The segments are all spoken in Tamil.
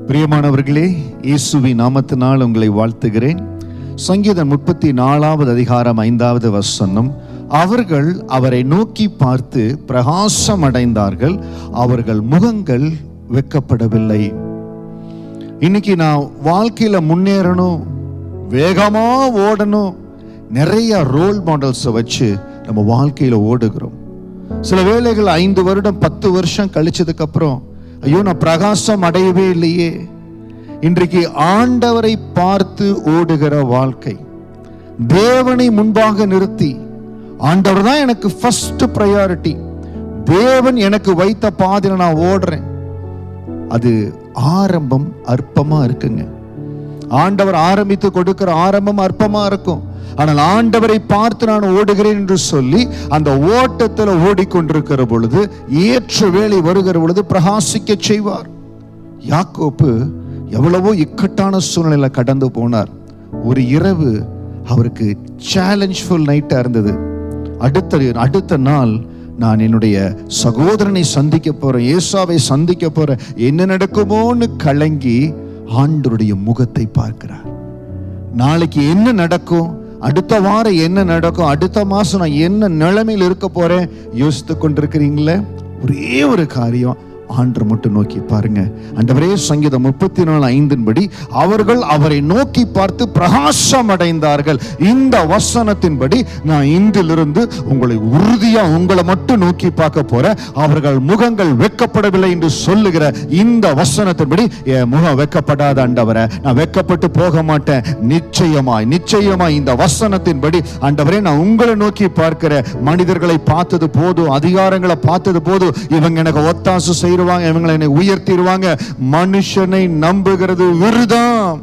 பிரியமானவர்களே, இயேசுவின் நாமத்தினால் உங்களை வாழ்த்துகிறேன். சங்கீதம் 34வது அதிகாரம் 5வது வசனம், அவர்கள் அவரை நோக்கி பார்த்து பிரகாசம் அடைந்தார்கள், அவர்கள் முகங்கள் வெட்கப்படவில்லை. இன்னைக்கு நான் வாழ்க்கையில முன்னேறணும், வேகமா ஓடணும், நிறைய ரோல் மாடல்ஸை வச்சு நம்ம வாழ்க்கையில ஓடுகிறோம். சில வேளைகள் 5 வருடம் 10 வருஷம் கழிச்சதுக்கு அப்புறம், ஐயோ நான் பிரகாசம் அடையவே இல்லையே. இன்றைக்கு ஆண்டவரை பார்த்து ஓடுகிற வாழ்க்கை, தேவனை முன்பாக நிறுத்தி, ஆண்டவர் தான் எனக்கு ஃபர்ஸ்ட் ப்ரையாரிட்டி, தேவன் எனக்கு வைத்த பாதையில நான் ஓடுறேன். அது ஆரம்பம் அற்பமா இருக்குங்க. ஆண்டவர் ஆரம்பித்து கொடுக்கிற ஆரம்பம் அற்பமா இருக்கும். ஆனால் ஆண்டவரை பார்த்து நான் ஓடுகிறேன் என்று சொல்லி அந்த ஓட்டத்தில் ஓடிக்கொண்டிருக்கிற பொழுது, ஏற்ற வேளை வருகிற பொழுது பிரகாசிக்க செய்வார். யாக்கோப்பு எவ்வளவோ இக்கட்டான சூழ்நிலையில கடந்து போனார். ஒரு இரவு அவருக்கு சேலஞ்ச்ஃபுல் நைட்டா இருந்தது. அடுத்த நாள் நான் என்னுடைய சகோதரனை சந்திக்க போறேன், ஏசாவை சந்திக்க போறேன், என்ன நடக்குமோன்னு கலங்கி ஆண்டவருடைய முகத்தை பார்க்கிறார். நாளைக்கு என்ன நடக்கும், அடுத்த வாரம் என்ன நடக்கும், அடுத்த மாசம் நான் என்ன நிலைமையில் இருக்க போறேன் யோசித்து கொண்டிருக்கிறீங்களே? ஒரே ஒரு காரியம், ஆண்டவர் மட்டும் நோக்கி பாருங்க. ஆண்டவரே, சங்கீதம் 34:5 அவர்கள் அவரை நோக்கி பார்த்து பிரகாசம் அடைந்தார்கள். இந்த வசனத்தின்படி நான் இன்றிலிருந்து உங்களை உறுதியா உங்களை மட்டும் நோக்கி பார்க்க போறேன். அவர்கள் முகங்கள் வெட்கப்படவில்லை என்று சொல்லுகிற இந்த வசனத்தின்படி என் முகம் வெட்கப்படாத ஆண்டவரே, நான் வெட்கப்பட்டு போக மாட்டேன். நிச்சயமாய் இந்த வசனத்தின்படி ஆண்டவரே நான் உங்களை நோக்கி பார்க்கிறேன். மனிதர்களை பார்த்தது போதும், அதிகாரங்களை பார்த்தது போதும், இவங்க எனக்கு ஒத்தாசு செய்ய, இவங்களை என்னை உயர்த்திடுவாங்க. மனுஷனை நம்புகிறது விருதம்,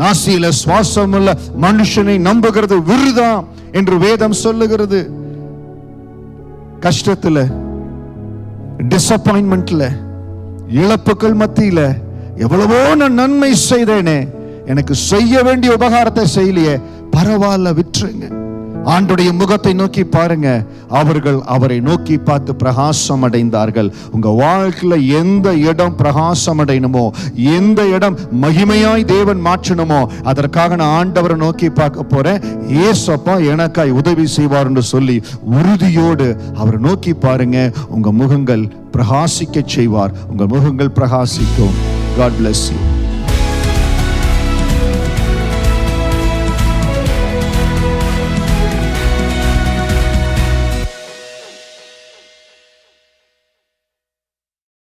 நாசியில சுவாசம் உள்ள மனுஷனை நம்புகிறது விருதம் என்று வேதம் சொல்லுகிறது. கஷ்டத்துல, டிசப்பாயின்மெண்ட்ல, இழப்புகள் மத்தியில எவ்வளவோ நான் நன்மை செய்தேனே, எனக்கு செய்ய வேண்டிய உபகாரத்தை செய்யலையே, பரவாயில்ல விட்டுருங்க. ஆண்டுடைய முகத்தை நோக்கி பாருங்க. அவர்கள் அவரை நோக்கி பார்த்து பிரகாசம் அடைந்தார்கள். உங்க வாழ்க்கையில எந்த இடம் பிரகாசம் அடையணுமோ, எந்த இடம் மகிமையாய் தேவன் மாற்றணுமோ, அதற்காக நான் ஆண்டவரை நோக்கி பார்க்க போறேன். ஏசப்பா எனக்காய் உதவி செய்வார் என்று சொல்லி உறுதியோடு அவரை நோக்கி பாருங்க. உங்க முகங்கள் பிரகாசிக்க செய்வார். உங்க முகங்கள் பிரகாசிக்கும். God bless you.